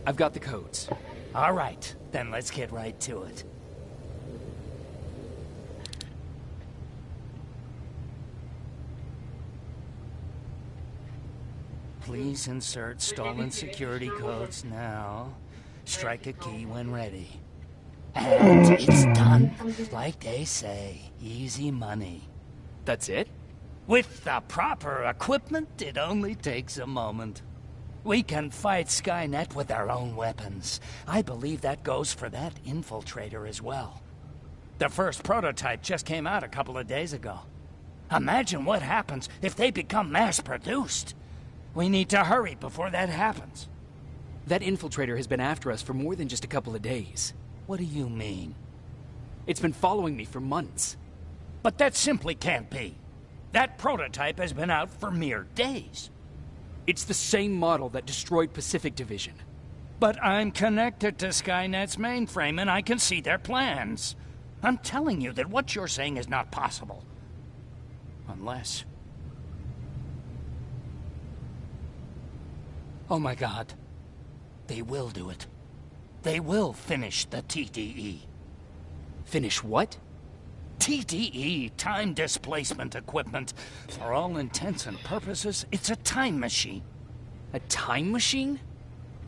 I've got the codes. All right, then let's get right to it. Please insert stolen security codes now. Strike a key when ready. And it's done. Like they say, easy money. That's it? With the proper equipment, it only takes a moment. We can fight Skynet with our own weapons. I believe that goes for that infiltrator as well. The first prototype just came out a couple of days ago. Imagine what happens if they become mass-produced. We need to hurry before that happens. That infiltrator has been after us for more than just a couple of days. What do you mean? It's been following me for months. But that simply can't be. That prototype has been out for mere days. It's the same model that destroyed Pacific Division. But I'm connected to Skynet's mainframe and I can see their plans. I'm telling you that what you're saying is not possible. Unless... Oh my God. They will do it. They will finish the TDE. Finish what? TDE, time displacement equipment. For all intents and purposes, it's a time machine. A time machine?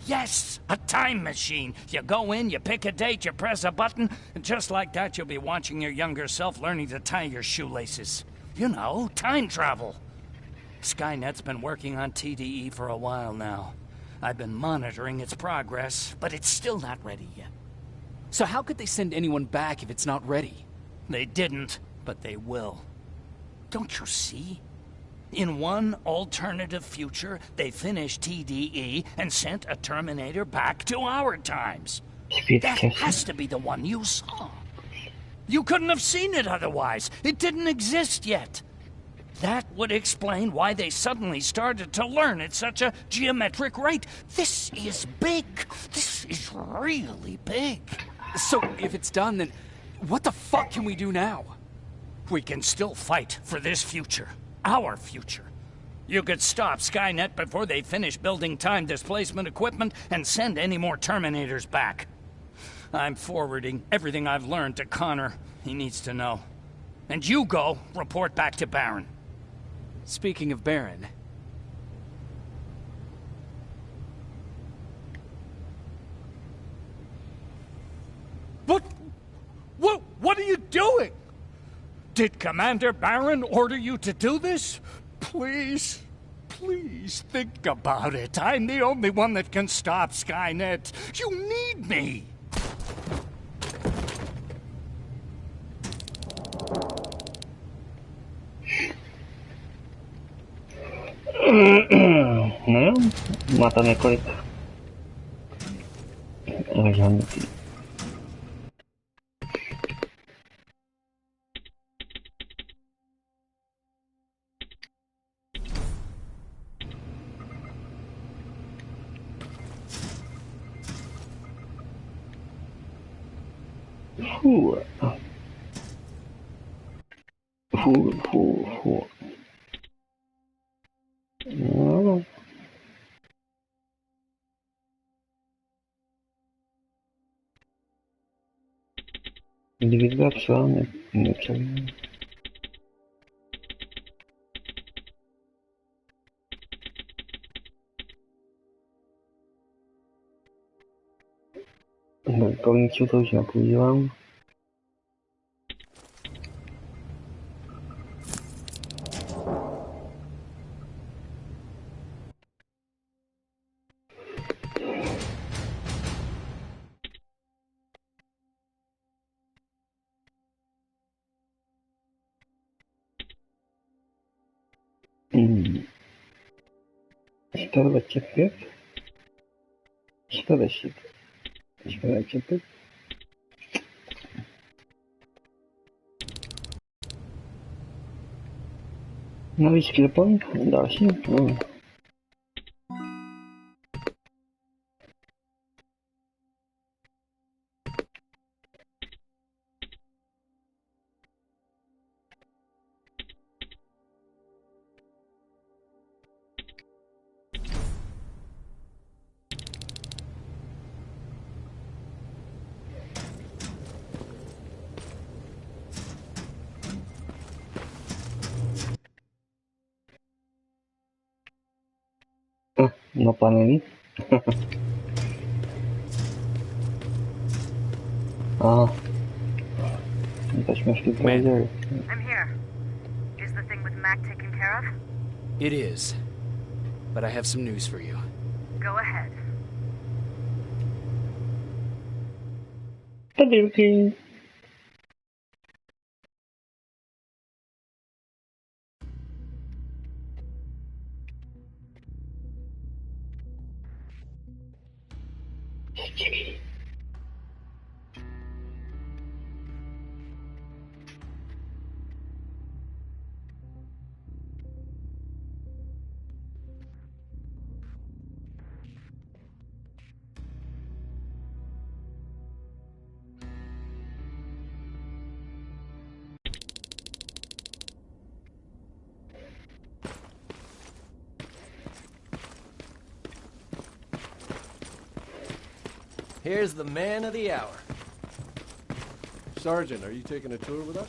Yes, a time machine. You go in, you pick a date, you press a button, and just like that you'll be watching your younger self learning to tie your shoelaces. You know, time travel. Skynet's been working on TDE for a while now. I've been monitoring its progress, but it's still not ready yet. So how could they send anyone back if it's not ready? They didn't, but they will. Don't you see? In one alternative future, they finished TDE and sent a Terminator back to our times. That has to be the one you saw. You couldn't have seen it otherwise. It didn't exist yet. That would explain why they suddenly started to learn at such a geometric rate. This is big. This is really big. So if it's done, then what the fuck can we do now? We can still fight for this future. Our future. You could stop Skynet before they finish building time displacement equipment and send any more Terminators back. I'm forwarding everything I've learned to Connor. He needs to know. And you go report back to Baron. Speaking of Baron... What are you doing? Did Commander Baron order you to do this? Please think about it. I'm the only one that can stop Skynet. You need me. No, má tam několik rozhodnutí. No. Individua psa nepřevíjí. Kovničů to už nepoužívám. Škoda čepit. Škoda šit. Škoda čepit. Nový skill point, další. Napanený. Man. I'm here. Is the thing with Mac taken care of? It is. But I have some news for you. Go ahead. Tadilky. Here's the man of the hour. Sergeant, are you taking a tour with us?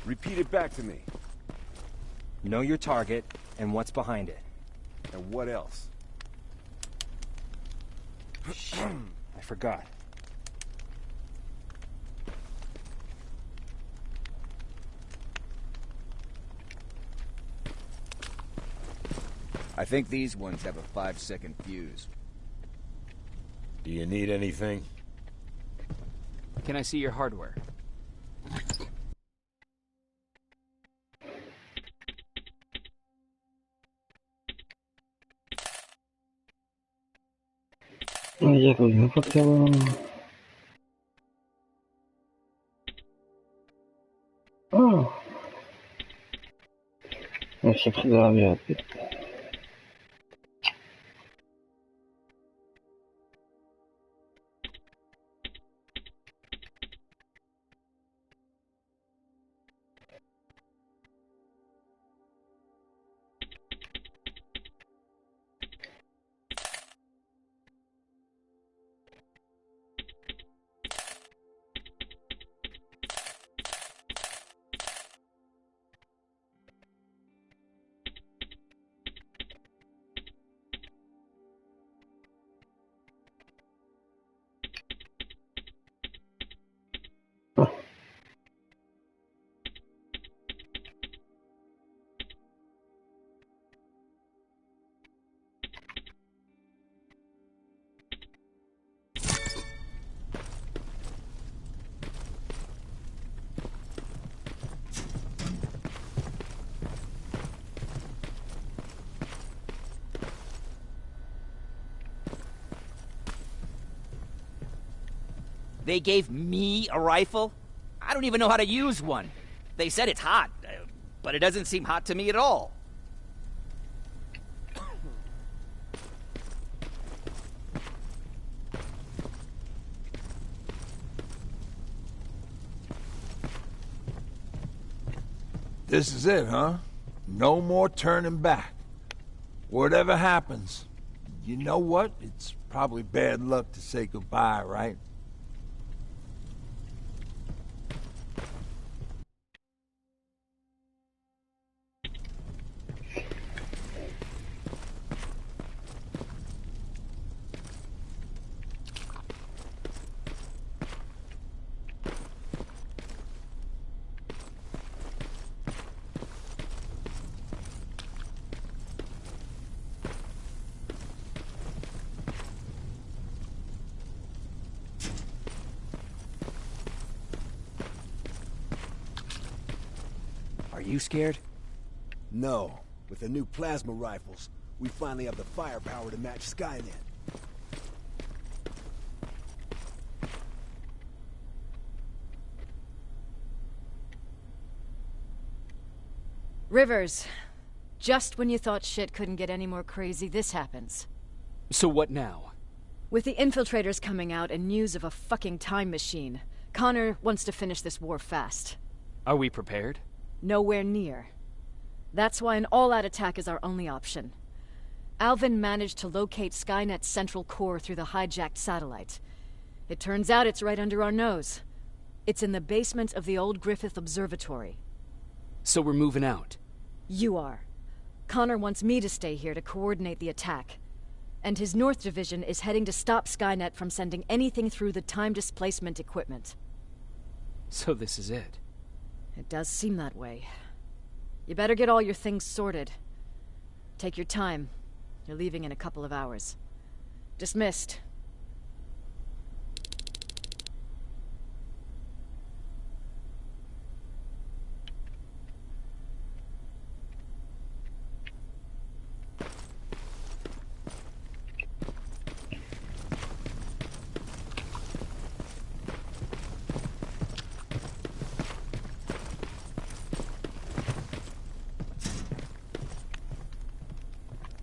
Repeat it back to me. know your target, and what's behind it. And what else? Shit, I forgot. I think these ones have a 5-second fuse. Do you need anything? Can I see your hardware? Jak už nepotřebuji. Ještě přidám vylepit. They gave me a rifle? I don't even know how to use one. They said it's hot, but it doesn't seem hot to me at all. This is it, huh? No more turning back. Whatever happens, you know what? It's probably bad luck to say goodbye, right? Are you scared? No. With the new plasma rifles, we finally have the firepower to match Skynet. Rivers, just when you thought shit couldn't get any more crazy, this happens. So what now? With the infiltrators coming out and news of a fucking time machine, Connor wants to finish this war fast. Are we prepared? Nowhere near. That's why an all-out attack is our only option. Alvin managed to locate Skynet's central core through the hijacked satellite. It turns out it's right under our nose. It's in the basement of the old Griffith Observatory. So we're moving out? You are. Connor wants me to stay here to coordinate the attack. And his North Division is heading to stop Skynet from sending anything through the time displacement equipment. So this is it? It does seem that way. You better get all your things sorted. Take your time. You're leaving in a couple of hours. Dismissed.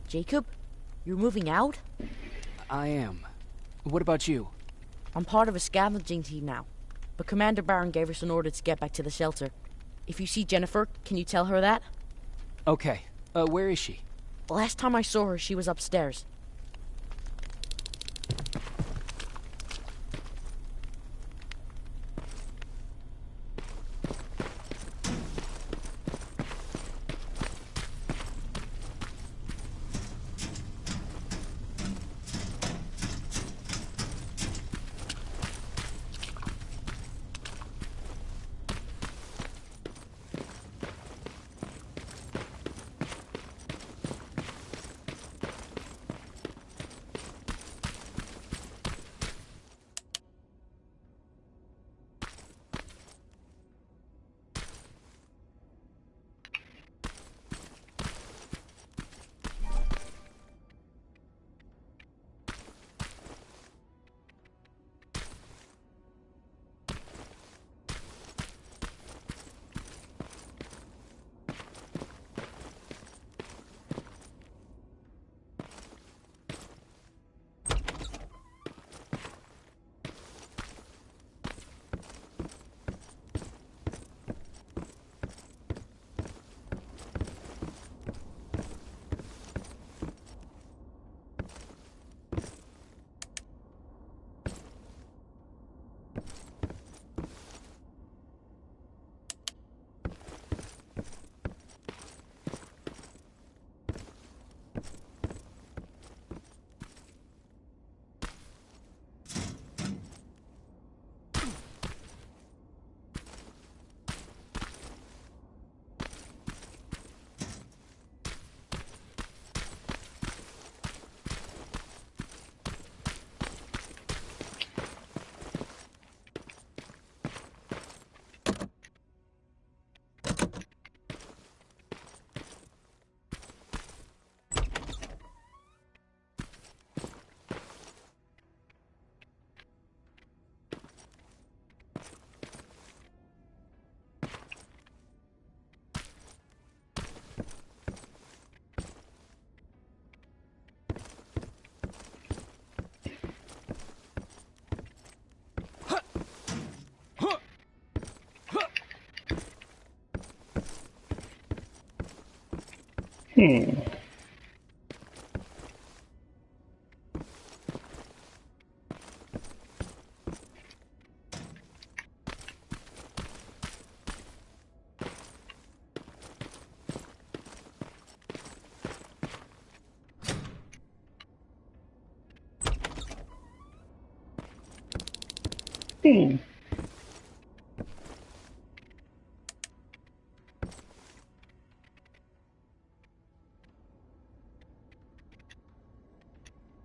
Jacob, you're moving out? I am. What about you? I'm part of a scavenging team now, but Commander Barron gave us an order to get back to the shelter. If you see Jennifer, can you tell her that? Okay. Where is she? The last time I saw her, she was upstairs.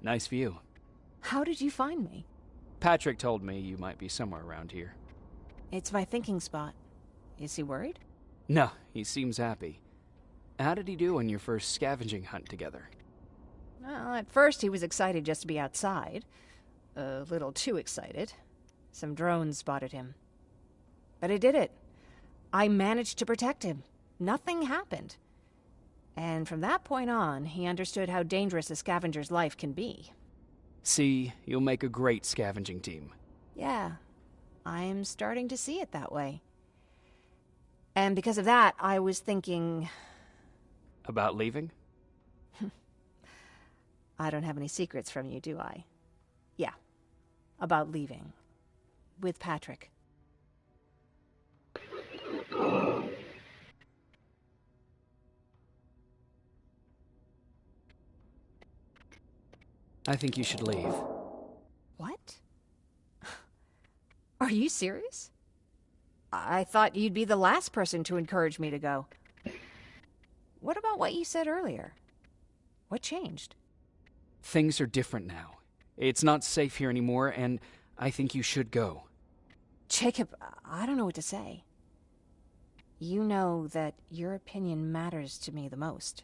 Nice view. How did you find me? Patrick told me you might be somewhere around here. It's my thinking spot. Is he worried? No, he seems happy. How did he do on your first scavenging hunt together? Well, at first he was excited just to be outside. A little too excited. Some drones spotted him. But I did it. I managed to protect him. Nothing happened. And from that point on, he understood how dangerous a scavenger's life can be. See, you'll make a great scavenging team. Yeah, I'm starting to see it that way. And because of that, I was thinking... About leaving? I don't have any secrets from you, do I? Yeah, about leaving. With Patrick. I think you should leave. What? Are you serious? I thought you'd be the last person to encourage me to go. What about what you said earlier? What changed? Things are different now. It's not safe here anymore, and I think you should go. Jacob, I don't know what to say. You know that your opinion matters to me the most.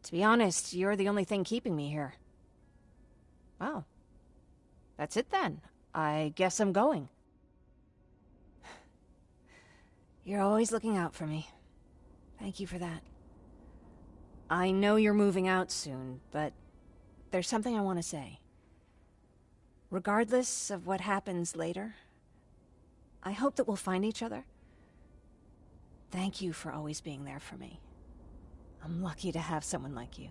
To be honest, you're the only thing keeping me here. Well, that's it then. I guess I'm going. You're always looking out for me. Thank you for that. I know you're moving out soon, but there's something I want to say. Regardless of what happens later, I hope that we'll find each other. Thank you for always being there for me. I'm lucky to have someone like you.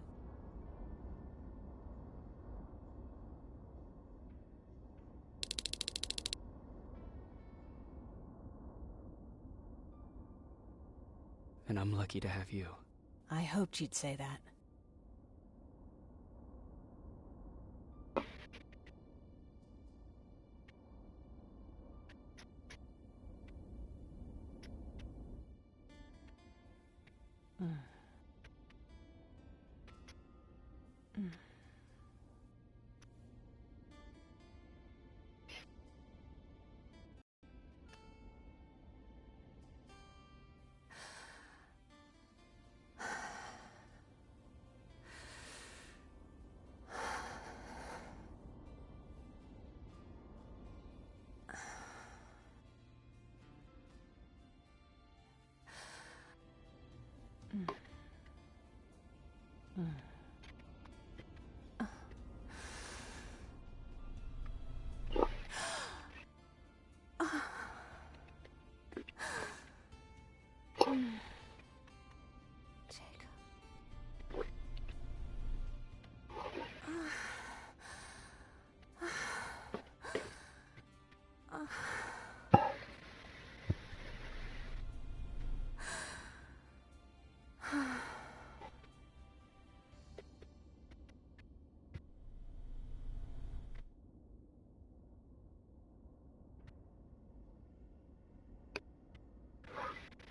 And I'm lucky to have you. I hoped you'd say that.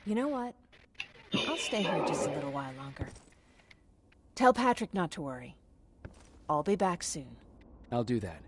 You know what? I'll stay here just a little while longer. Tell Patrick not to worry. I'll be back soon. I'll do that.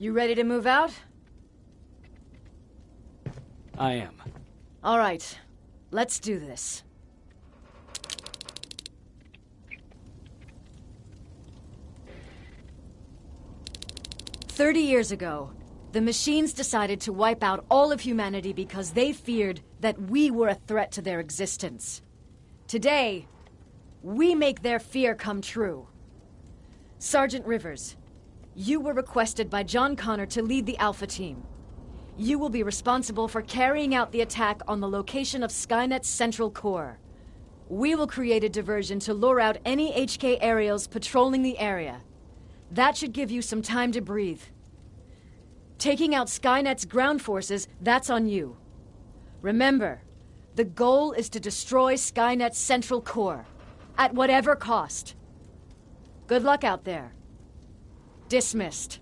You ready to move out? I am. All right. Let's do this. "30 years ago, the machines decided to wipe out all of humanity because they feared that we were a threat to their existence. Today, we make their fear come true. Sergeant Rivers, you were requested by John Connor to lead the Alpha team. You will be responsible for carrying out the attack on the location of Skynet's central core. We will create a diversion to lure out any HK aerials patrolling the area. That should give you some time to breathe. Taking out Skynet's ground forces, that's on you. Remember, the goal is to destroy Skynet's central core, at whatever cost. Good luck out there. Dismissed."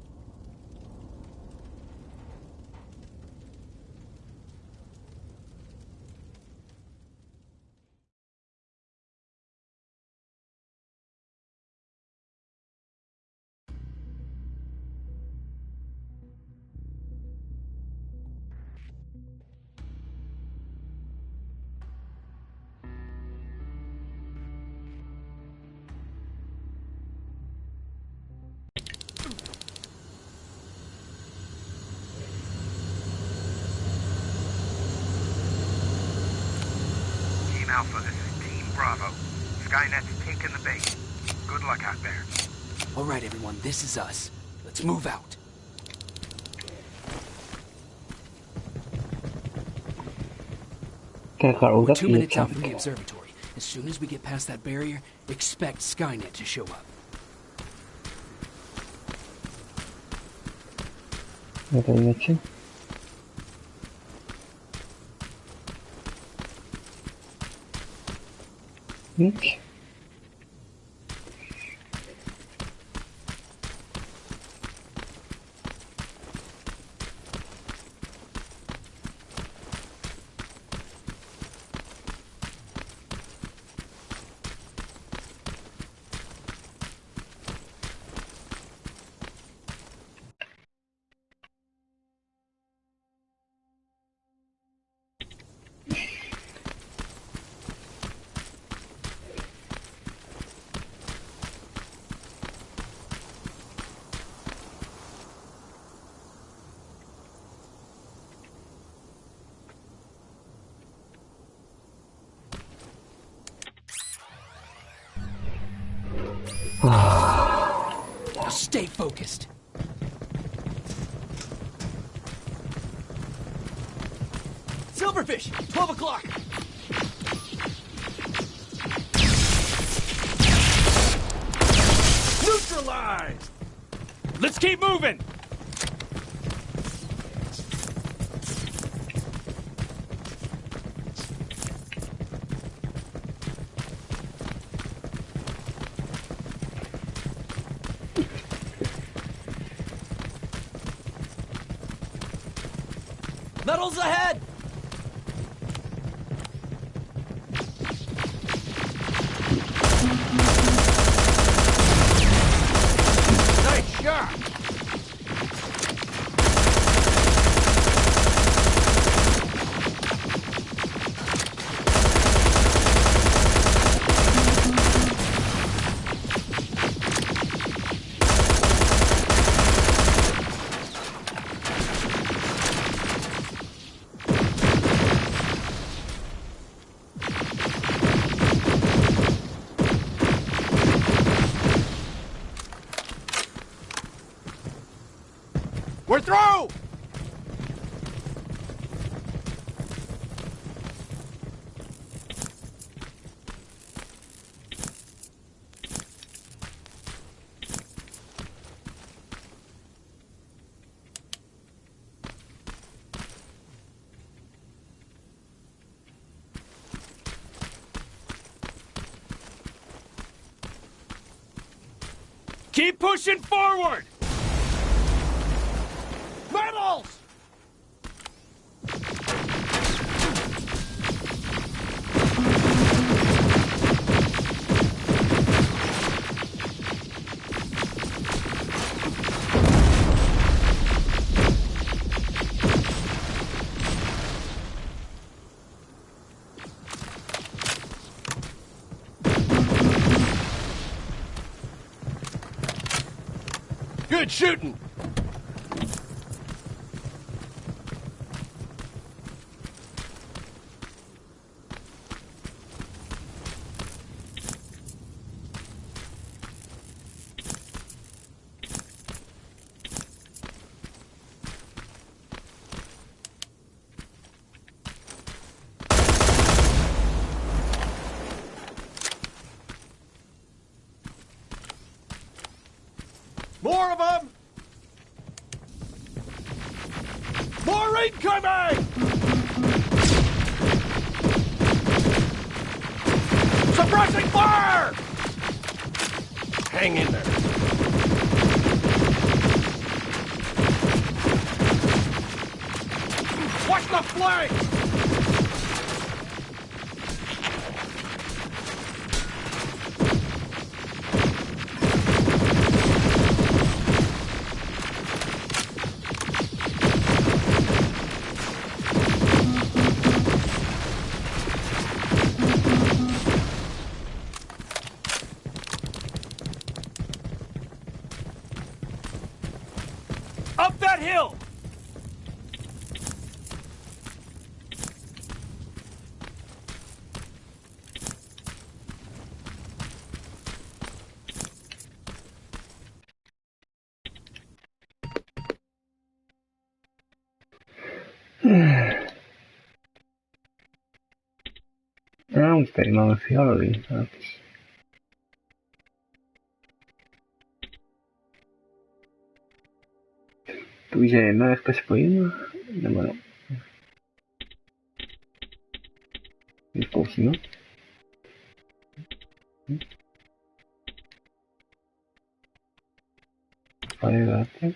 Alpha, this is Team Bravo. Skynet's taking the bait. Good luck out there. All right, everyone, this is us. Let's move out. We're 2 minutes out from the observatory. As soon as we get past that barrier, expect Skynet to show up. Okay. Now stay focused. Silverfish, 12 o'clock. Neutralized! Let's keep moving! Metals ahead! Nice shot! We're through! Keep pushing forward! Metals! Good shooting! More of them! More incoming! Suppressing fire! Hang in there. Watch the flank! Up that hill! Už tady máme fialový. Tu už je jedna FPS spojím, nebo ne? Vyzkoušíme. Fireváte.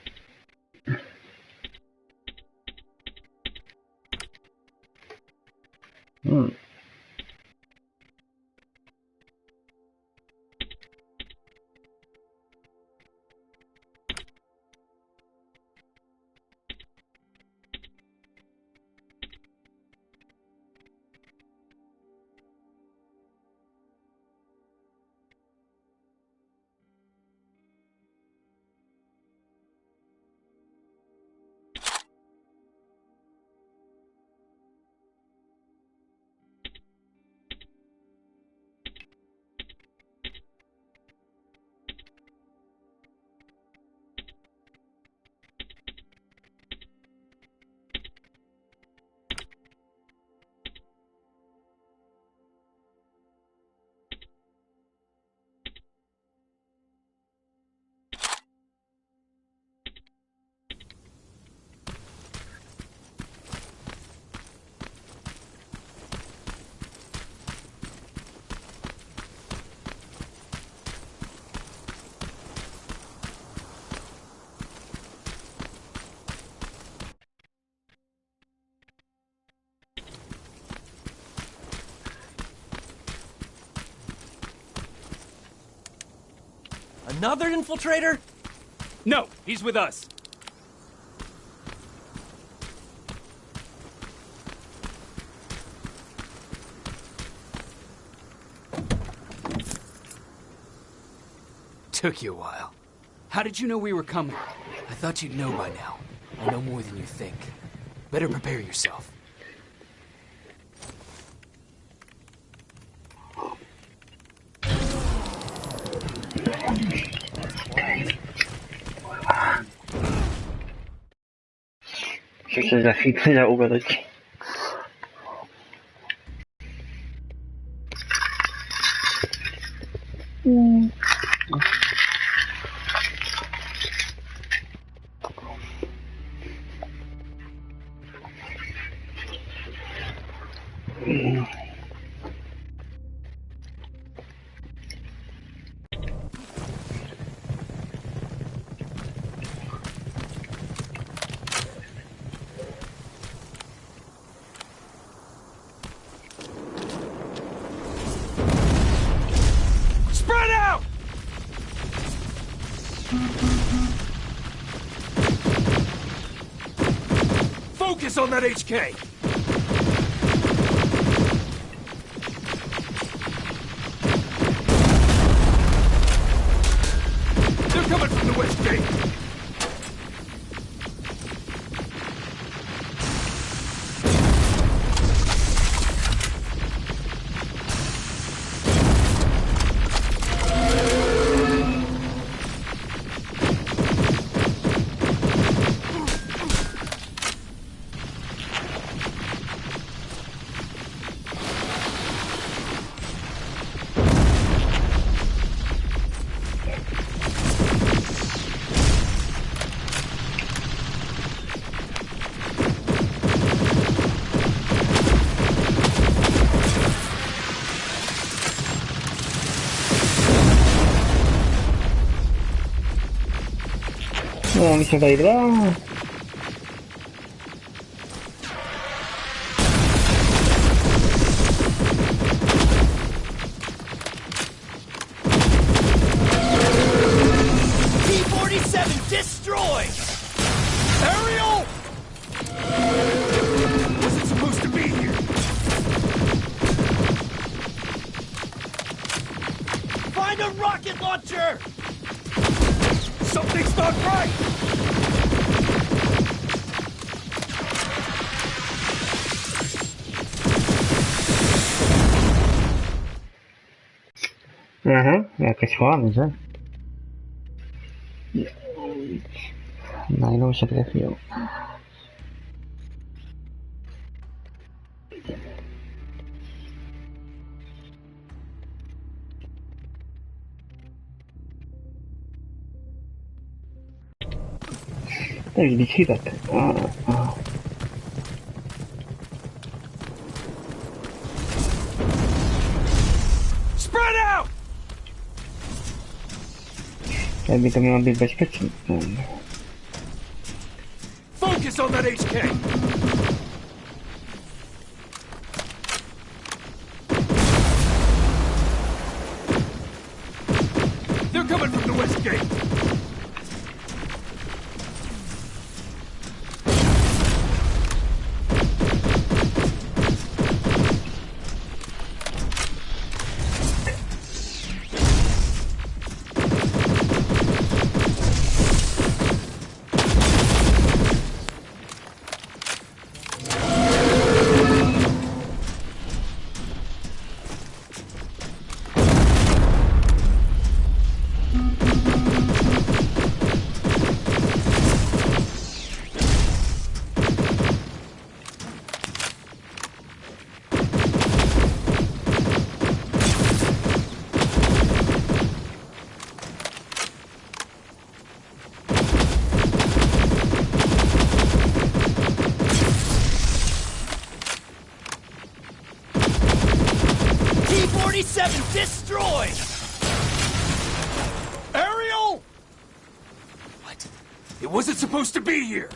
Another infiltrator? No, he's with us. Took you a while. How did you know we were coming? I thought you'd know by now. I know more than you think. Better prepare yourself. Jeszcze za chwilę za ugadać. Focus on that HK! They're coming from the west gate! No, mi se va a ir. ¡Ah! T-47 destroyed! Aerial! Wasn't supposed to be here. Find a rocket launcher! Something's not right! Jakieś ładne, że? Na ilu się trafiło? To jest biciklet. Spread out! Jakby to miało być bezpieczne. Focus on that HK! They're coming from the west gate! T-47 destroyed! Aerial! What? It wasn't supposed to be here!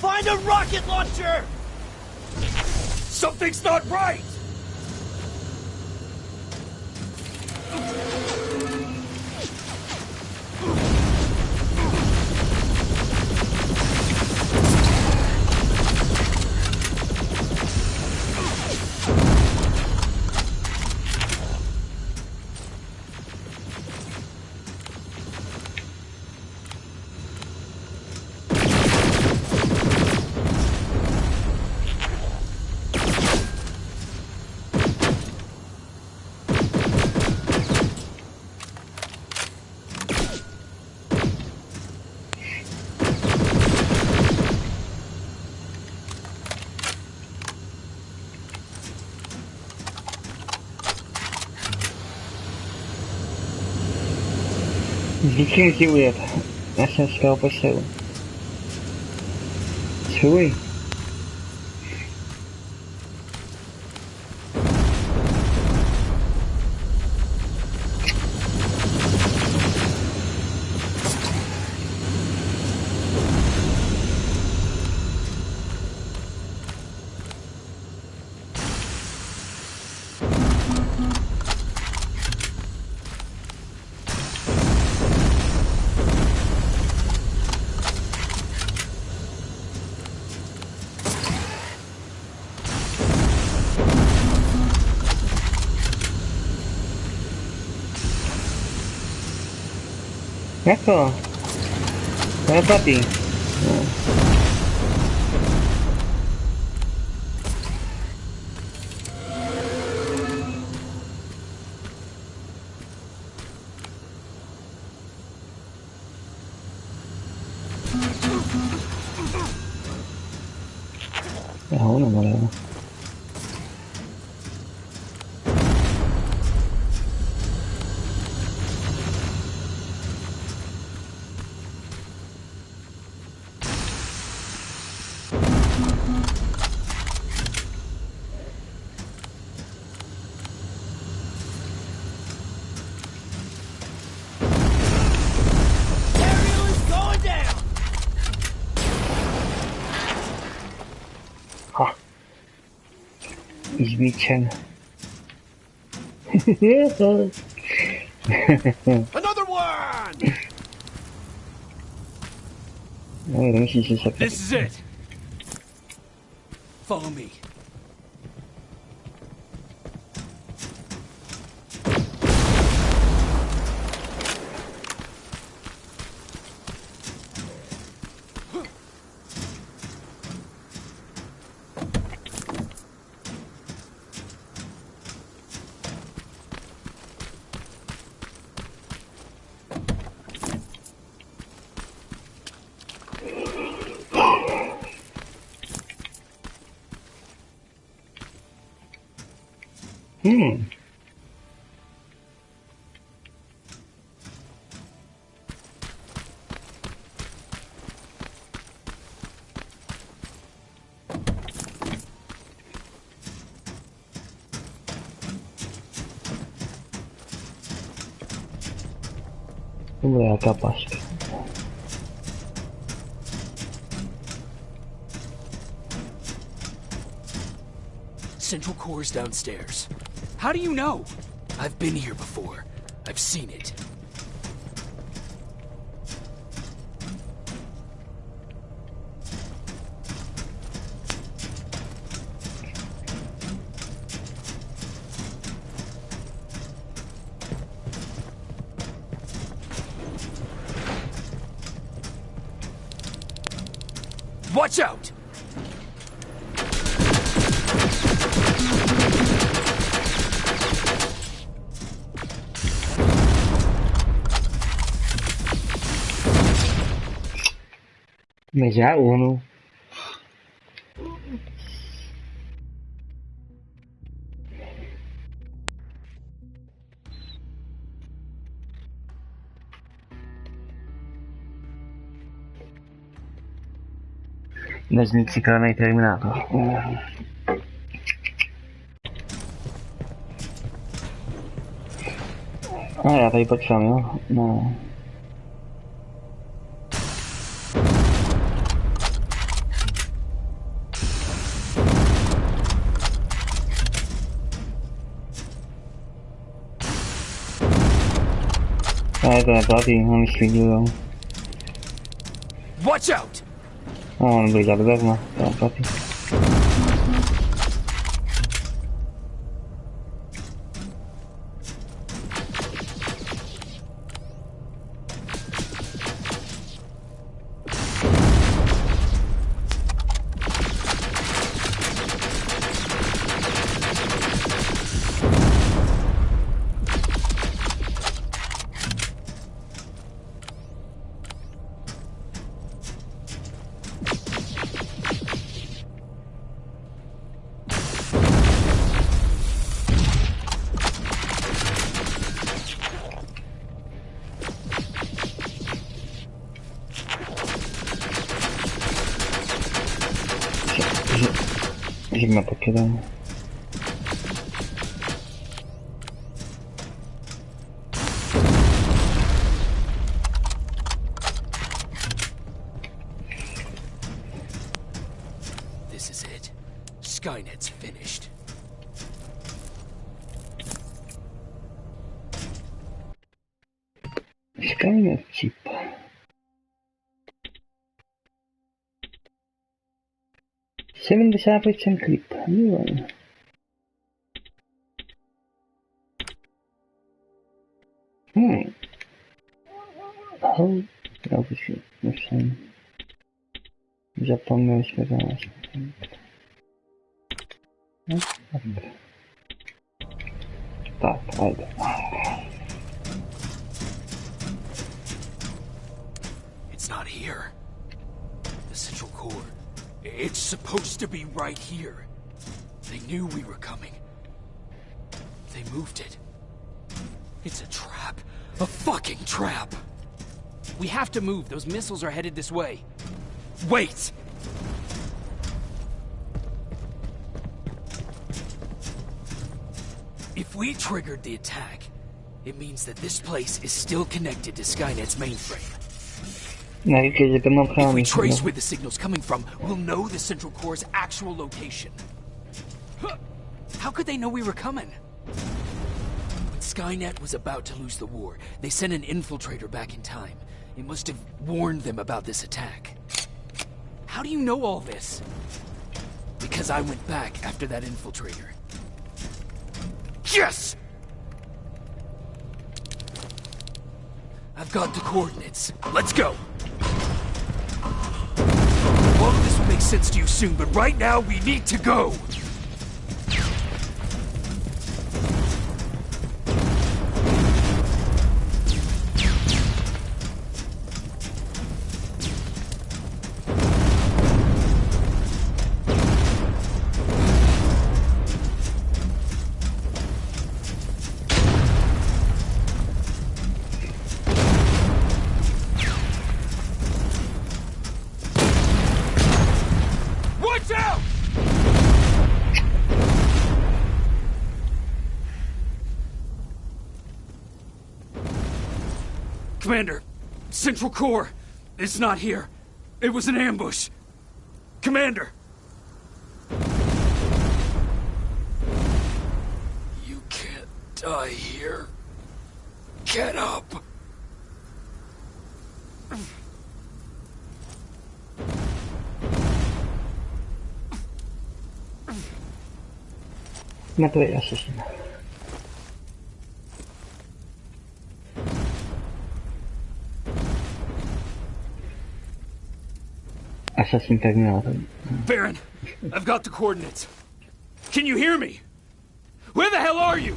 Find a rocket launcher! Something's not right! Zliczyłem się ujeb. Ja się skał posyłu. Słuchaj. Jak to? To babi. Ja, no ale... Zničen. Another one! This is it. Follow me. Central core's downstairs. How do you know? I've been here before. I've seen it. Watch out! Mas já uno. Nezničitelný terminátor. A já tady počkám, jo? No. To neplatí, on už viděl. Watch out! On bude dělat vezma, to neplatí. Zima taky dám. This is it. Skynet's finished. Skynet chip. %70% klip. Miło. Robi się. Zapomniał świadomość. Tak, ale. It's not here. The central core. It's supposed to be right here. They knew we were coming. They moved it. It's a trap. A fucking trap! We have to move. Those missiles are headed this way. Wait! If we triggered the attack, it means that this place is still connected to Skynet's mainframe. If we trace where the signal's coming from, we'll know the central core's actual location. How could they know we were coming? When Skynet was about to lose the war, they sent an infiltrator back in time. It must have warned them about this attack. How do you know all this? Because I went back after that infiltrator. Yes! I've got the coordinates. Let's go! All of this will make sense to you soon, but right now we need to go! Commander, Central Core, it's not here. It was an ambush. Commander! You can't die here. Get up! Maté a asesino. Assassin Terminator. Baron, I've got the coordinates. Can you hear me? Where the hell are you?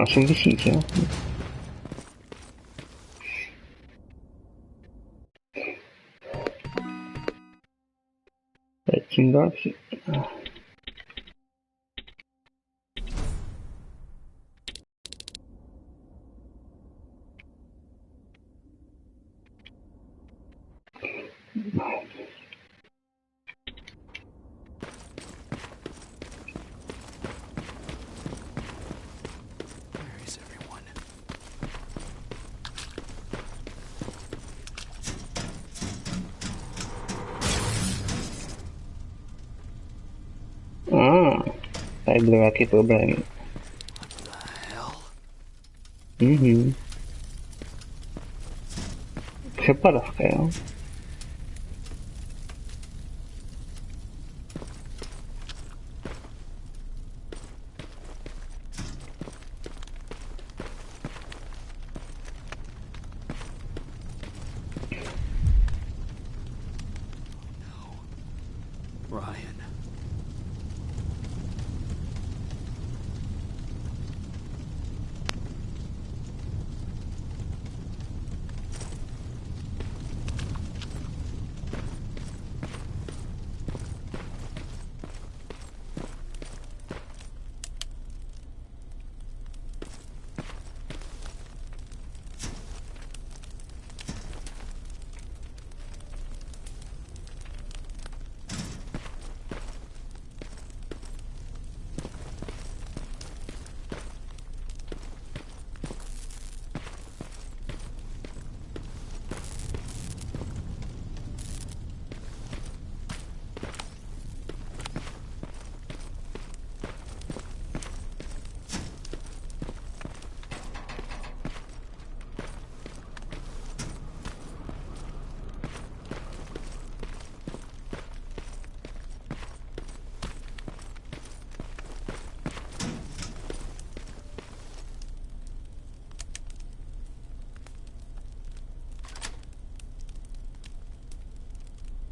Sono vicino. Cindosi. Hai due anche problemi. What the hell? Przepadawkę. Ryan.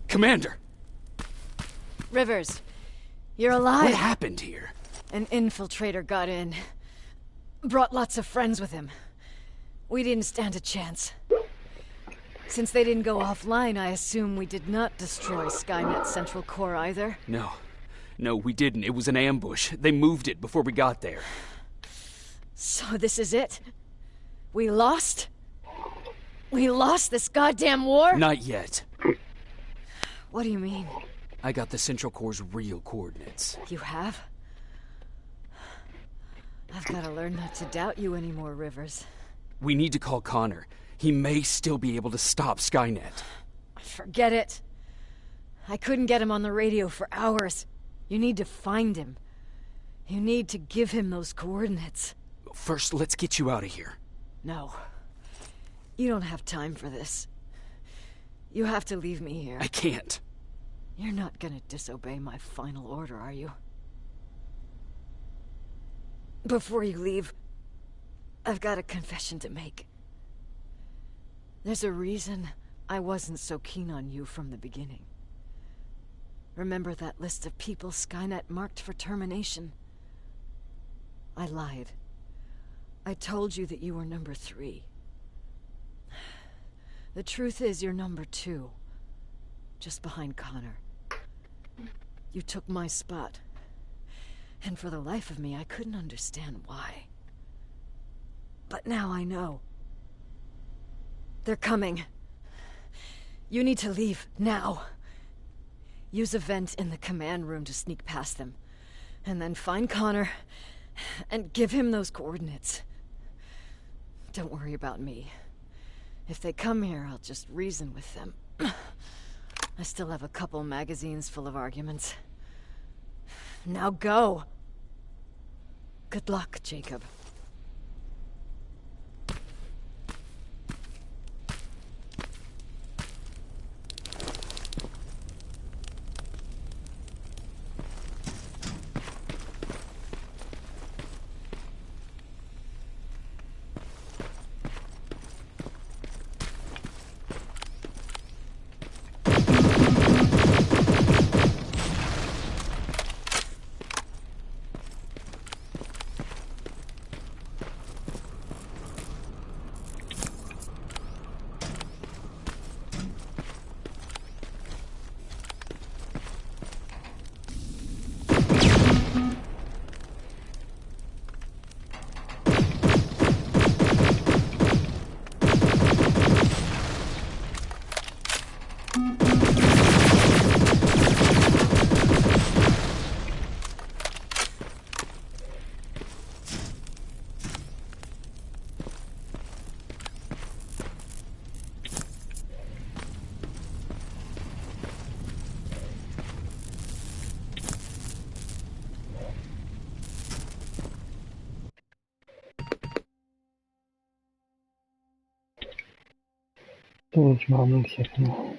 Commander! Rivers, you're alive. What happened here? An infiltrator got in. Brought lots of friends with him. We didn't stand a chance. Since they didn't go offline, I assume we did not destroy Skynet's central core either. No, we didn't. It was an ambush. They moved it before we got there. So this is it? We lost? We lost this goddamn war? Not yet. What do you mean? I got the central core's real coordinates. You have? I've got to learn not to doubt you anymore, Rivers. We need to call Connor. He may still be able to stop Skynet. Forget it. I couldn't get him on the radio for hours. You need to find him. You need to give him those coordinates. First, let's get you out of here. No. You don't have time for this. You have to leave me here. I can't. You're not gonna disobey my final order, are you? Before you leave, I've got a confession to make. There's a reason I wasn't so keen on you from the beginning. Remember that list of people Skynet marked for termination? I lied. I told you that you were number 3. The truth is you're number 2. Just behind Connor. You took my spot. And for the life of me, I couldn't understand why. But now I know. They're coming. You need to leave, now. Use a vent in the command room to sneak past them. And then find Connor, and give him those coordinates. Don't worry about me. If they come here, I'll just reason with them. I still have a couple magazines full of arguments. Now go! Good luck, Jacob. To už máme všechno.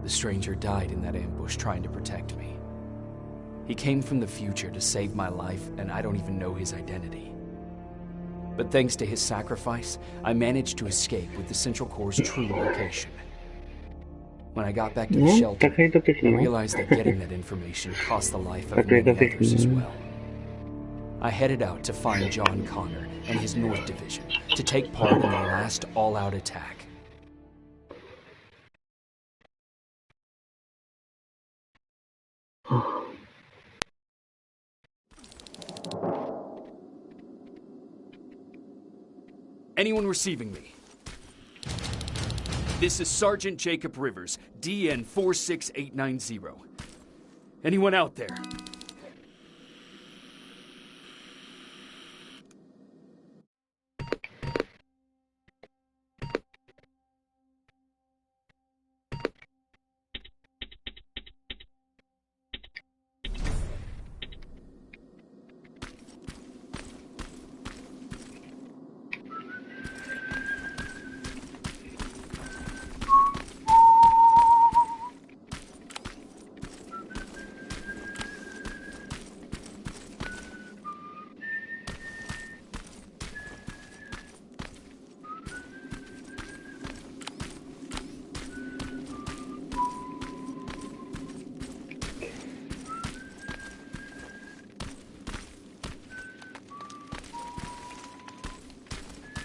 The stranger died in that ambush trying to protect me. He came from the future to save my life, and I don't even know his identity. But thanks to his sacrifice, I managed to escape with the Central Core's true location. When I got back to the shelter, I realized that getting that information cost the life of many others as well. I headed out to find John Connor and his North Division to take part in their last all-out attack. Anyone receiving me? This is Sergeant Jacob Rivers, DN 46890. Anyone out there?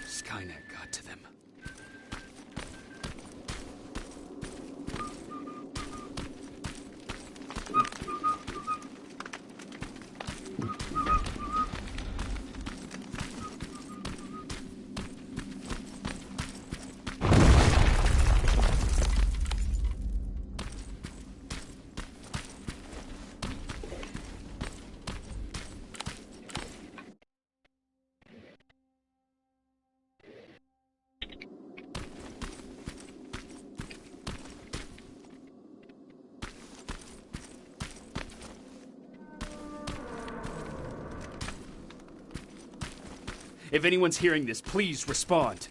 Skynet got to them. If anyone's hearing this, please respond.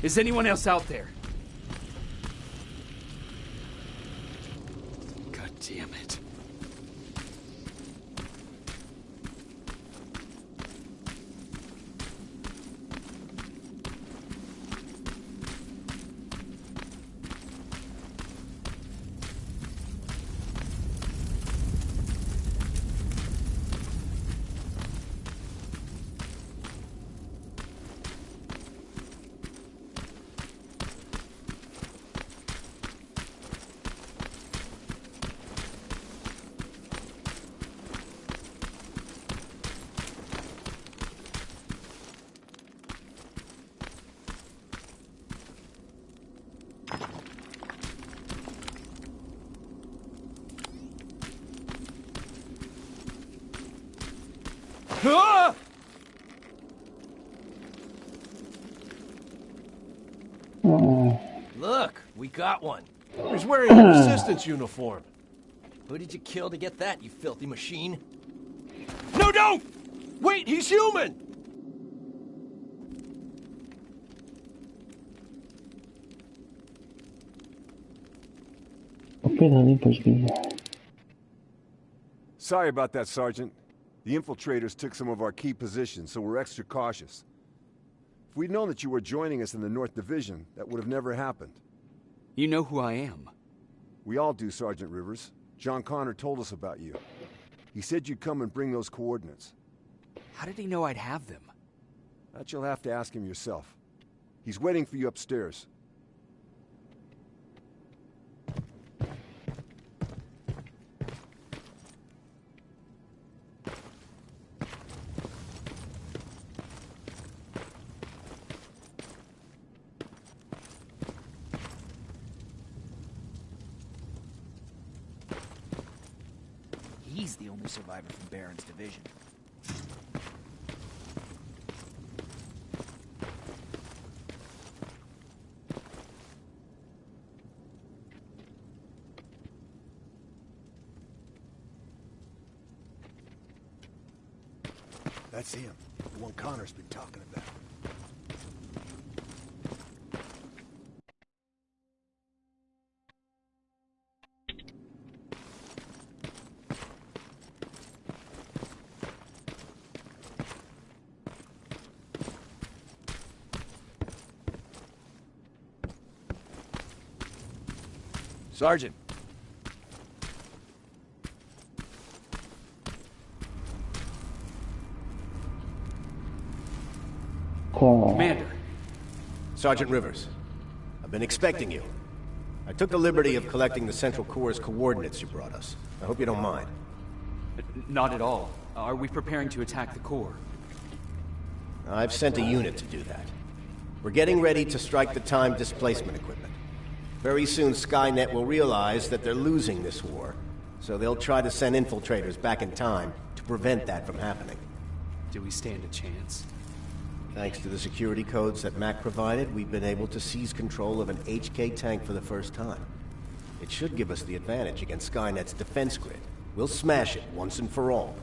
Is anyone else out there? God damn it. Ah! Look, we got one. He's wearing a resistance uniform. Who did you kill to get that, you filthy machine? No, don't! Wait, he's human! Sorry about that, Sergeant. The infiltrators took some of our key positions, so we're extra cautious. If we'd known that you were joining us in the North Division, that would have never happened. You know who I am. We all do, Sergeant Rivers. John Connor told us about you. He said you'd come and bring those coordinates. How did he know I'd have them? That you'll have to ask him yourself. He's waiting for you upstairs. he's the only survivor from Baron's division. That's him, the one Connor's been talking about. Sergeant. Commander. Sergeant Rivers. I've been expecting you. I took the liberty of collecting the Central Corps' coordinates you brought us. I hope you don't mind. Not at all. Are we preparing to attack the Corps? I've sent a unit to do that. We're getting ready to strike the time displacement equipment. Very soon Skynet will realize that they're losing this war, so they'll try to send infiltrators back in time to prevent that from happening. Do we stand a chance? Thanks to the security codes that Mac provided, we've been able to seize control of an HK tank for the first time. It should give us the advantage against Skynet's defense grid. We'll smash it once and for all.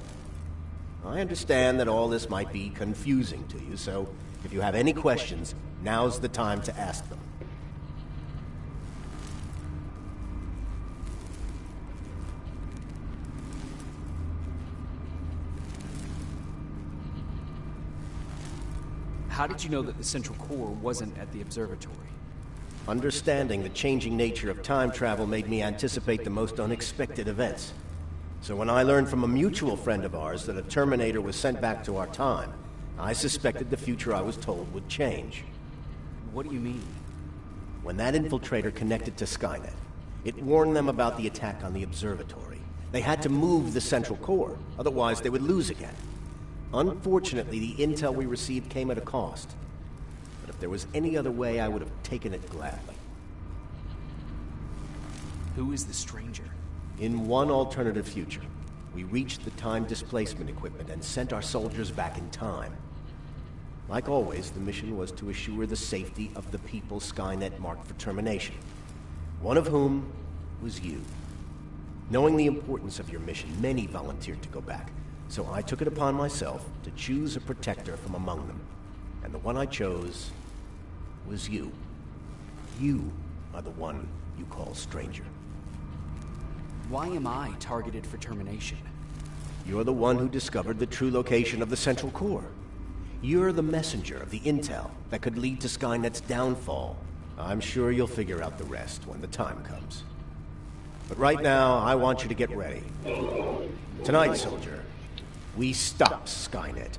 I understand that all this might be confusing to you, so if you have any questions, now's the time to ask them. How did you know that the Central Corps wasn't at the observatory? Understanding the changing nature of time travel made me anticipate the most unexpected events. So when I learned from a mutual friend of ours that a Terminator was sent back to our time, I suspected the future I was told would change. What do you mean? When that infiltrator connected to Skynet, it warned them about the attack on the observatory. They had to move the Central Corps, otherwise they would lose again. Unfortunately, the intel we received came at a cost. But if there was any other way, I would have taken it gladly. Who is the stranger? In one alternative future, we reached the time displacement equipment and sent our soldiers back in time. Like always, the mission was to assure the safety of the people Skynet marked for termination. One of whom was you. Knowing the importance of your mission, many volunteered to go back. So I took it upon myself to choose a protector from among them. And the one I chose was you. You are the one you call stranger. Why am I targeted for termination? You're the one who discovered the true location of the Central Corps. You're the messenger of the intel that could lead to Skynet's downfall. I'm sure you'll figure out the rest when the time comes. But right now, I want you to get ready. Tonight, soldier, we stop Skynet.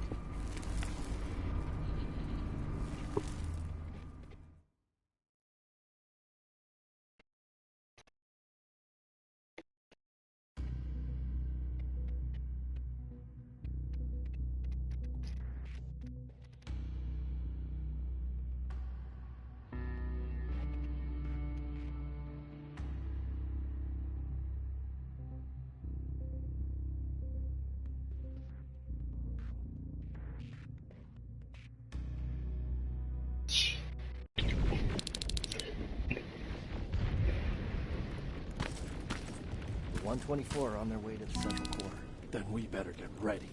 The 124 are on their way to the Central Corps. Then we better get ready.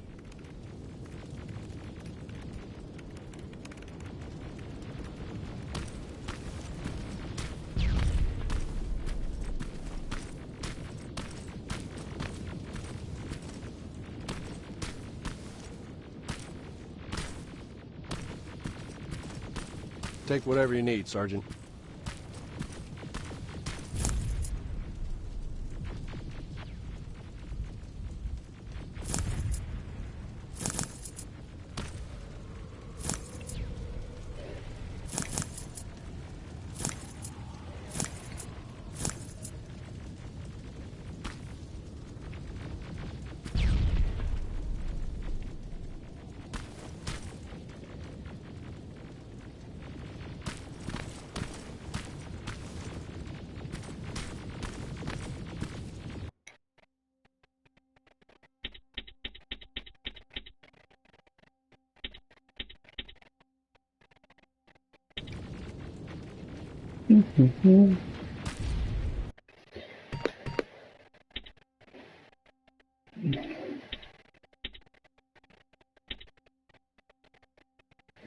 Take whatever you need, Sergeant.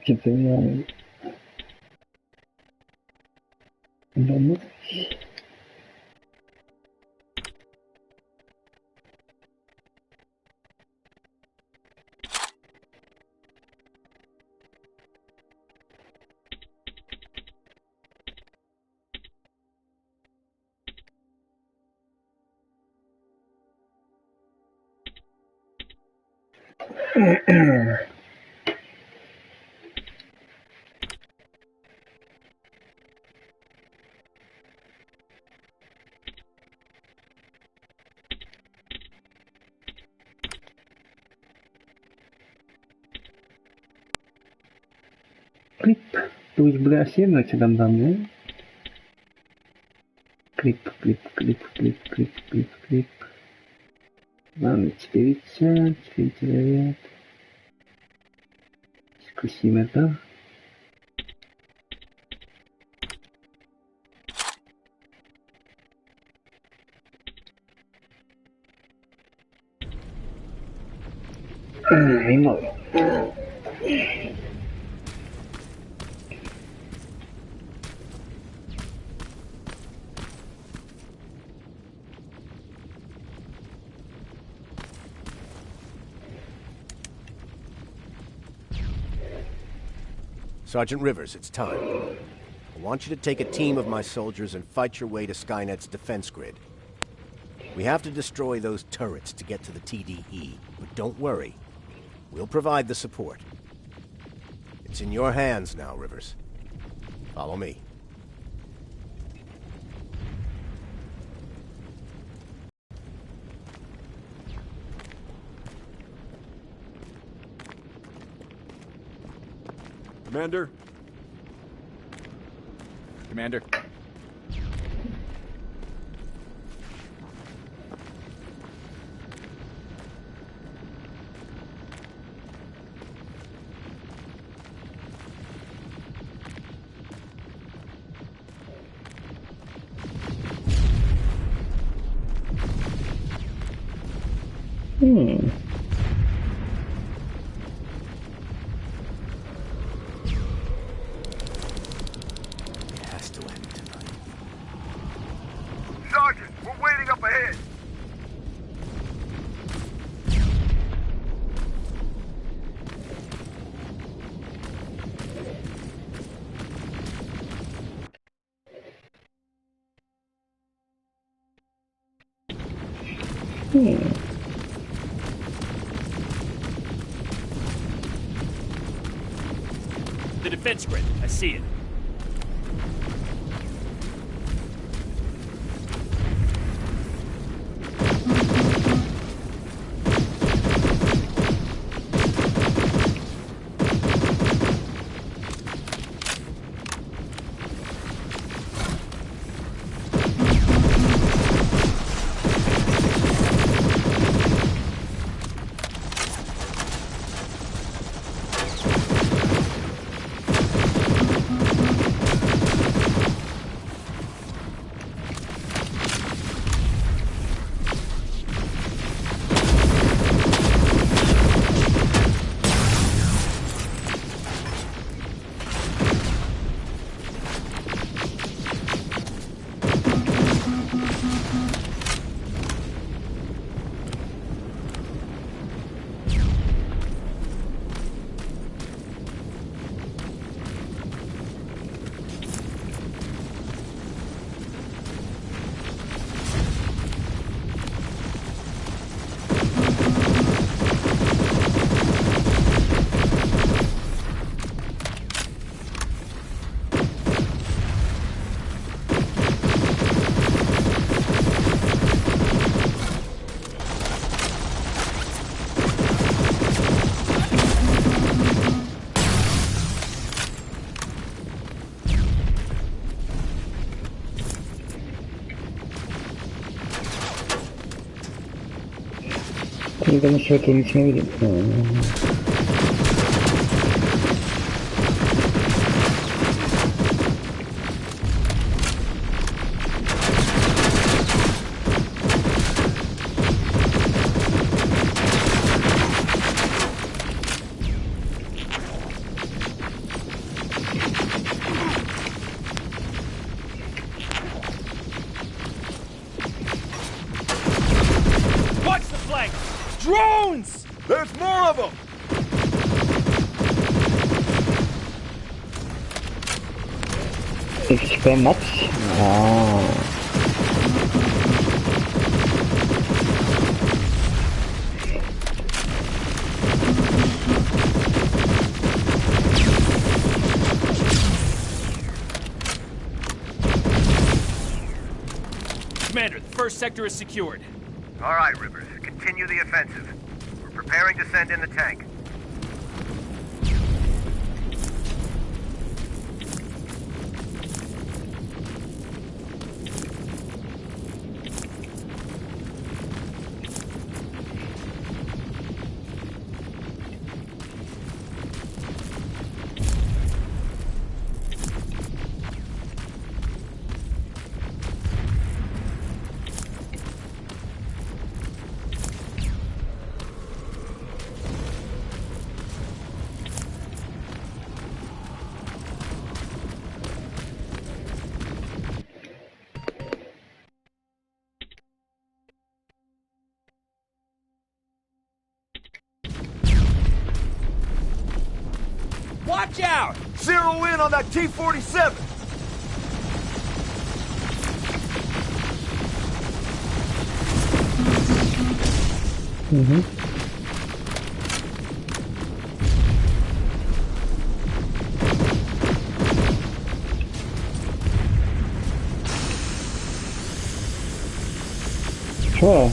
Что-то я... Дома. Клип. Tu už bude asi jedno, co tam dám, ne? Klip. Máme 40, 49. Zkusíme to. Zajímavé. Sergeant Rivers, it's time. I want you to take a team of my soldiers and fight your way to Skynet's defense grid. We have to destroy those turrets to get to the TDE, but don't worry. We'll provide the support. It's in your hands now, Rivers. Follow me. Commander? Commander. Sergeant, we're waiting up ahead. The defense grid. I see it. Tam světlo nic nevidím. XP max? Ah. Commander, the first sector is secured. All right, Rivers. Continue the offensive. We're preparing to send in the tank. Watch out! Zero in on that T-47! Sure.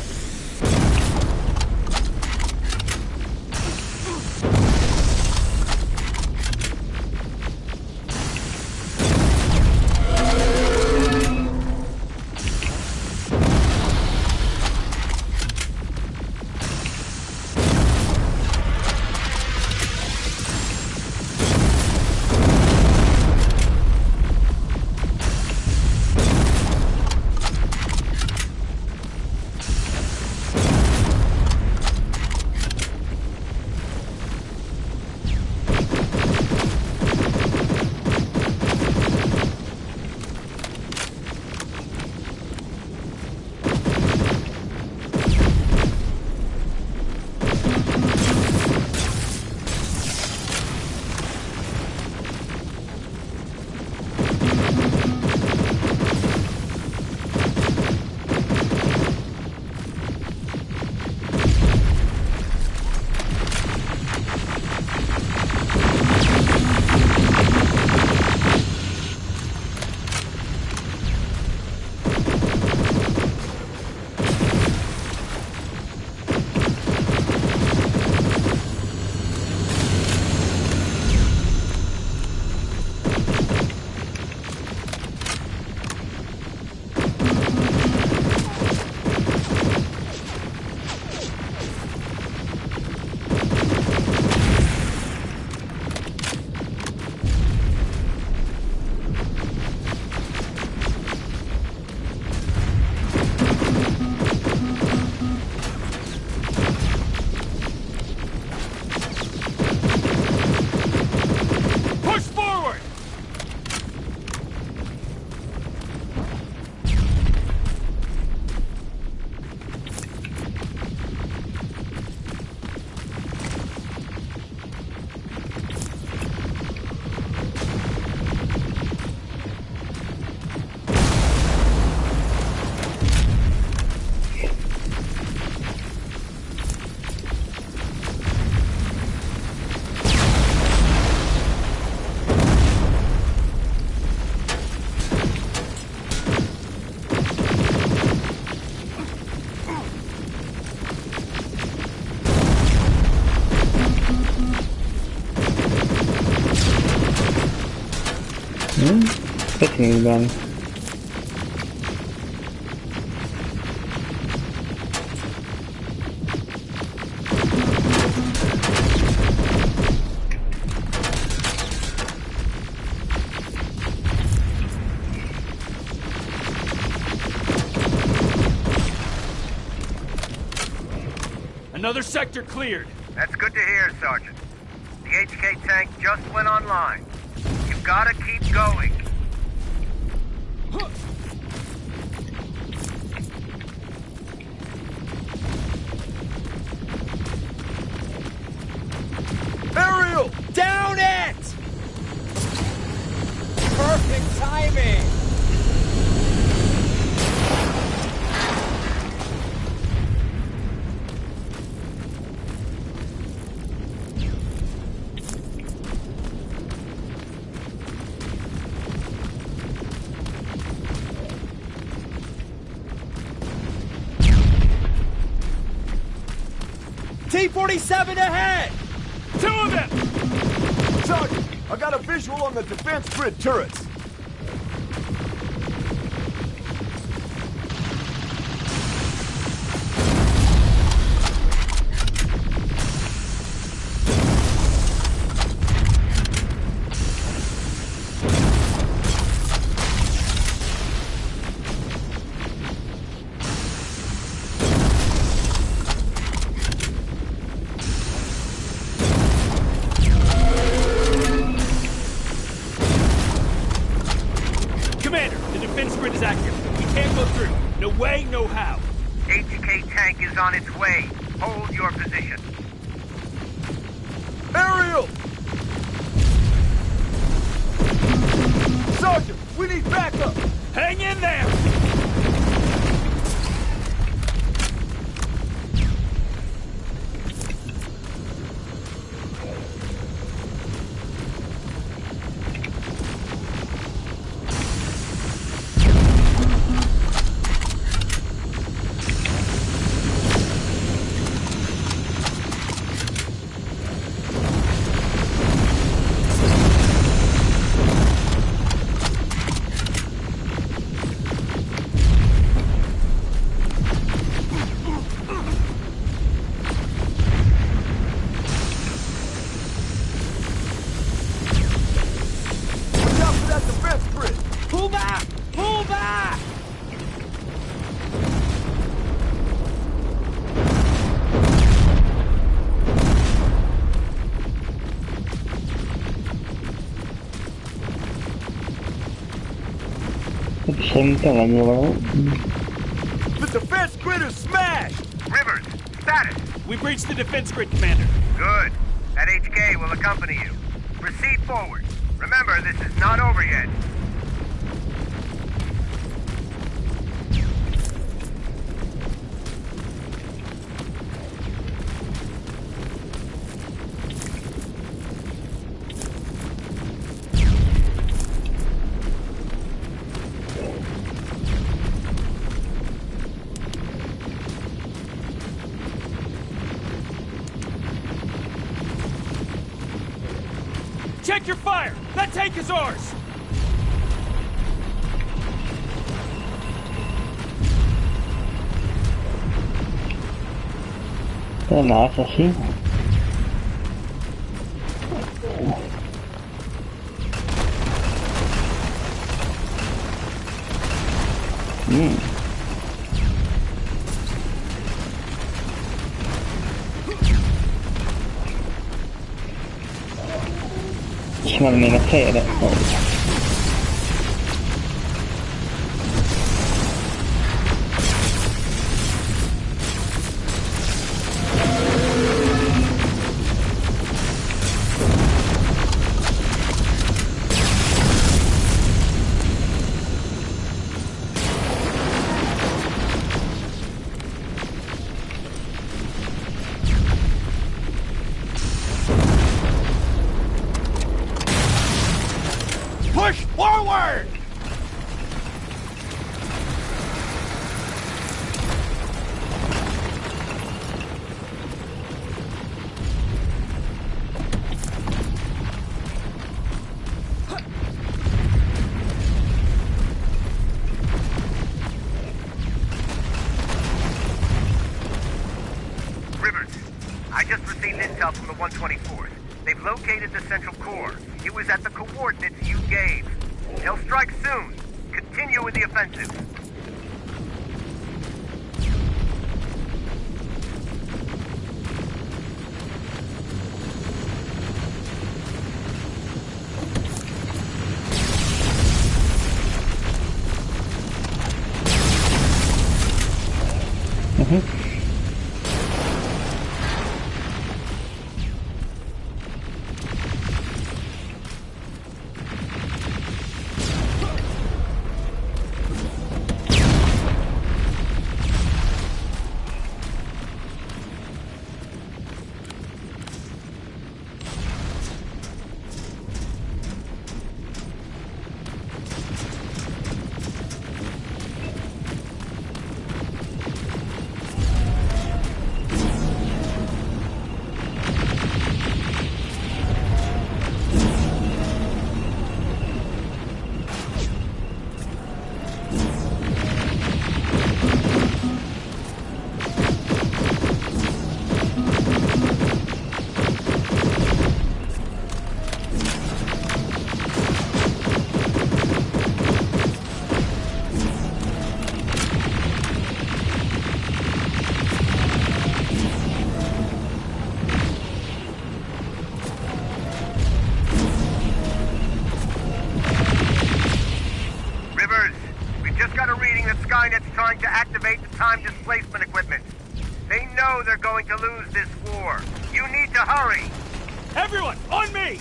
Picking them. Another sector cleared. That's good to hear, Sergeant. The HK tank just went online. You've gotta keep going. Aerial! Down it! Perfect timing! T-47 ahead! 2 of them! Sergeant, I got a visual on the defense grid turrets. On its way. Hold your position. Aerial! Sergeant, we need backup! Hang in there! The defense grid is smashed! Rivers, status! We breached the defense grid, Commander. Good. That HK will accompany you. Proceed forward. Remember, this is not over yet. Check your fire! That tank is ours! Nossa, assim. Smäller mina träd. Push forward! Rivers, I just received intel from the 124th. They've located the central core. It was at the coordinates you gave. They'll strike soon. Continue with the offensive. trying to activate the time displacement equipment. They know they're going to lose this war. You need to hurry! Everyone, on me!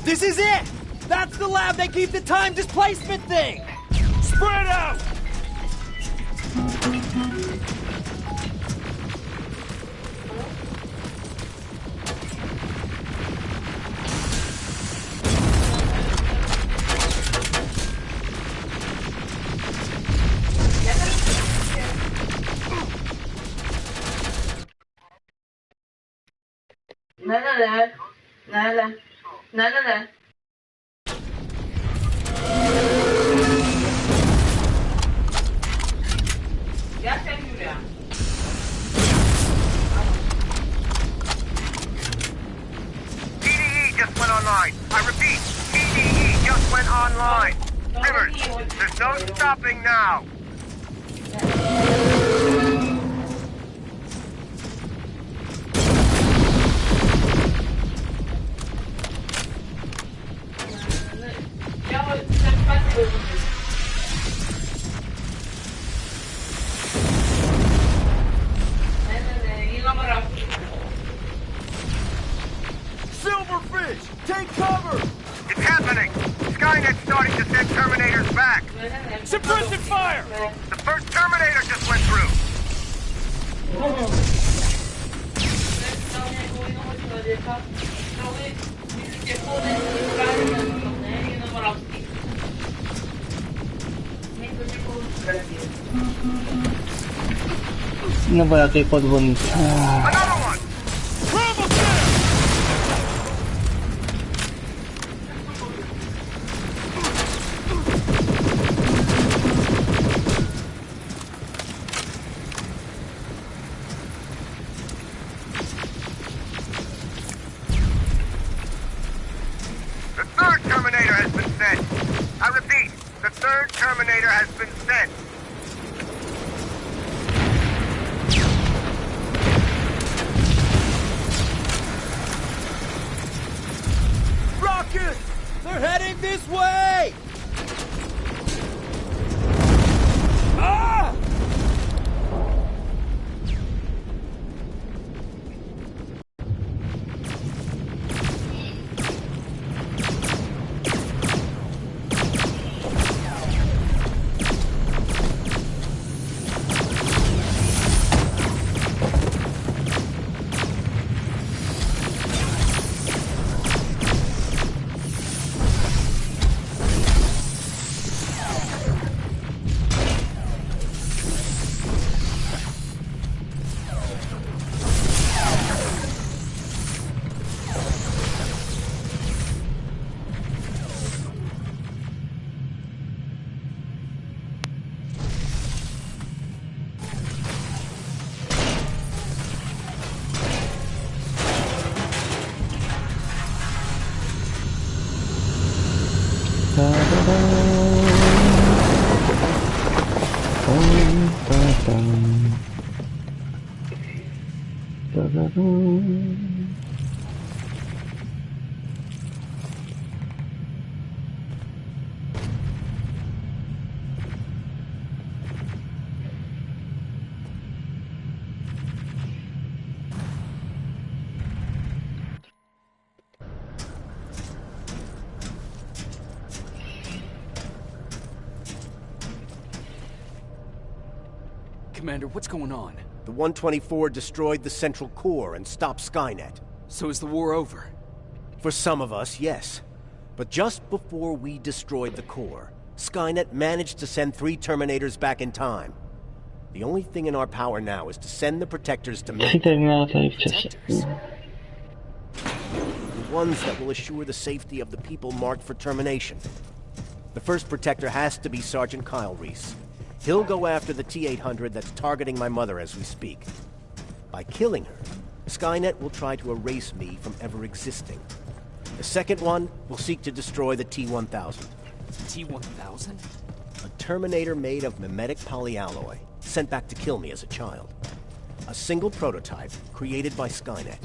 This is it! That's the lab they keep the time displacement thing! Spread out! Ne. Gel sen buraya. PDE just went online. I repeat, PDE just went online. Rivers, there's no stopping now. Silverfish, take cover! It's happening! Skynet's starting to send Terminators back! Suppressive fire! The first Terminator just went through! Ano ba kay Podbon? Another one! The third Terminator has been sent! I repeat, the third Terminator has been sent! Rockets! They're heading this way! Ah! Commander, what's going on? The 124 destroyed the central core and stopped Skynet. So is the war over? For some of us, yes. But just before we destroyed the core, Skynet managed to send 3 Terminators back in time. The only thing in our power now is to send the Protectors to me. The ones that will assure the safety of the people marked for termination. The first Protector has to be Sergeant Kyle Reese. He'll go after the T-800 that's targeting my mother as we speak. By killing her, Skynet will try to erase me from ever existing. The second one will seek to destroy the T-1000. T-1000? A Terminator made of mimetic polyalloy, sent back to kill me as a child. A single prototype created by Skynet.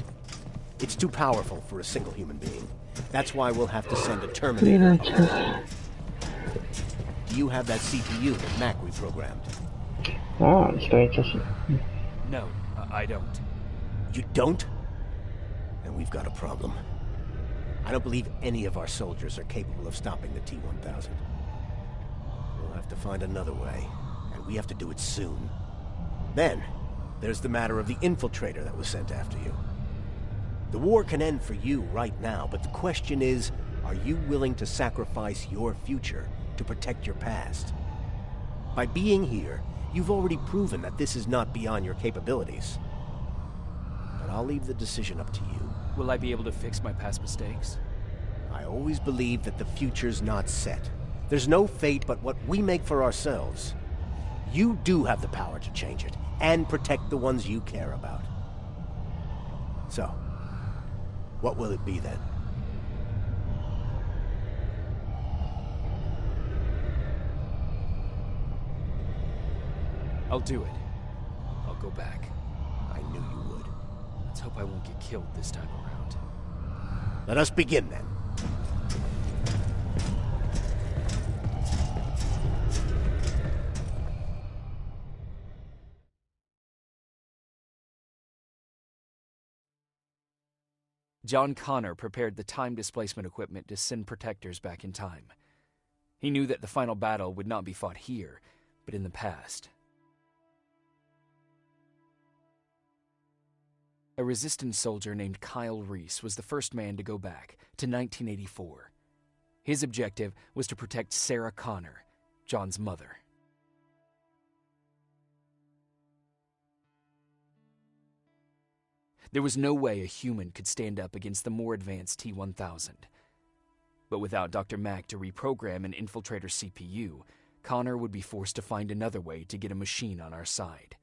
It's too powerful for a single human being. That's why we'll have to send a Terminator up. Do you have that CPU that Mac reprogrammed? No, I don't. You don't? Then we've got a problem. I don't believe any of our soldiers are capable of stopping the T-1000. We'll have to find another way, and we have to do it soon. Then, there's the matter of the infiltrator that was sent after you. The war can end for you right now, but the question is, are you willing to sacrifice your future to protect your past? By being here, you've already proven that this is not beyond your capabilities. But I'll leave the decision up to you. Will I be able to fix my past mistakes? I always believe that the future's not set. There's no fate but what we make for ourselves. You do have the power to change it, and protect the ones you care about. So, what will it be then? I'll do it. I'll go back. I knew you would. Let's hope I won't get killed this time around. Let us begin then. John Connor prepared the time displacement equipment to send protectors back in time. He knew that the final battle would not be fought here, but in the past. A Resistance soldier named Kyle Reese was the first man to go back to 1984. His objective was to protect Sarah Connor, John's mother. There was no way a human could stand up against the more advanced T-1000. But without Dr. Mack to reprogram an infiltrator CPU, Connor would be forced to find another way to get a machine on our side.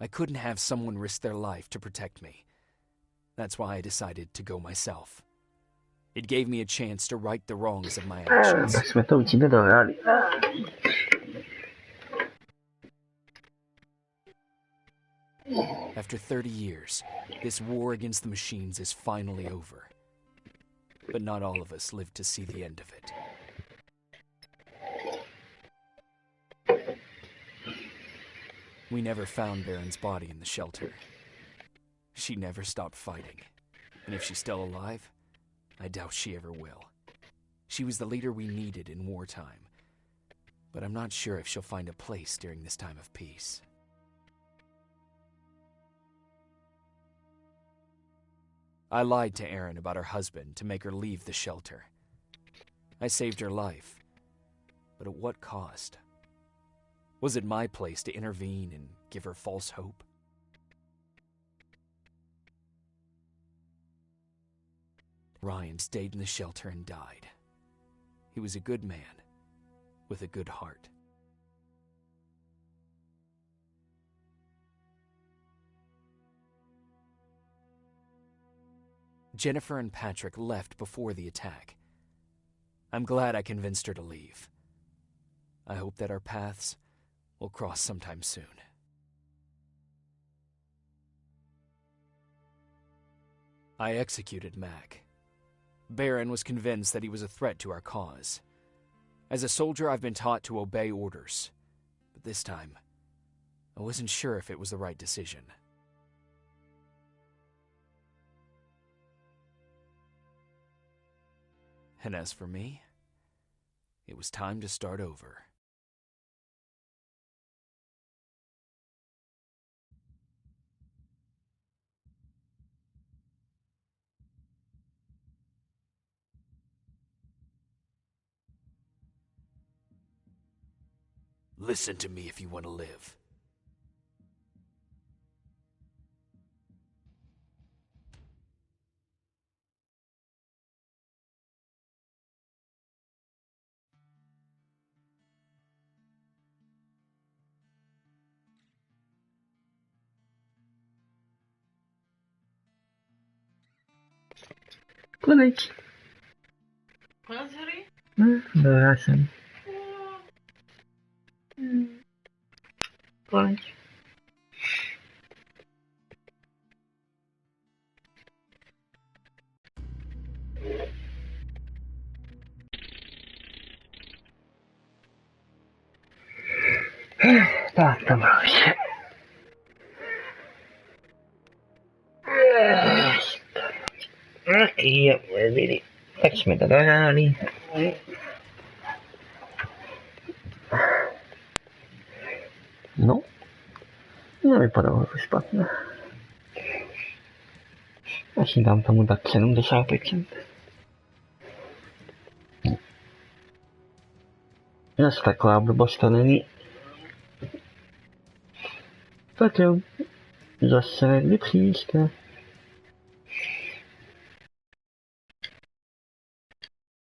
I couldn't have someone risk their life to protect me. That's why I decided to go myself. It gave me a chance to right the wrongs of my actions. After 30 years, this war against the machines is finally over. But not all of us lived to see the end of it. We never found Baron's body in the shelter. She never stopped fighting. And if she's still alive, I doubt she ever will. She was the leader we needed in wartime. But I'm not sure if she'll find a place during this time of peace. I lied to Erin about her husband to make her leave the shelter. I saved her life. But at what cost? Was it my place to intervene and give her false hope? Ryan stayed in the shelter and died. He was a good man, with a good heart. Jennifer and Patrick left before the attack. I'm glad I convinced her to leave. I hope that our paths will cross sometime soon. I executed Mac. Baron was convinced that he was a threat to our cause. As a soldier, I've been taught to obey orders. But this time, I wasn't sure if it was the right decision. And as for me, it was time to start over. Listen to me if you want to live. Konec. Konec hry? Dobrá jsem. Konec. Tak, to bylo vše. Tak jo, tak jsme to dohráli. No, nevypadalo to špatně. Asi dám tomu tak 70%. Zase taková blbost to není. Tak jo, zase kdy příště.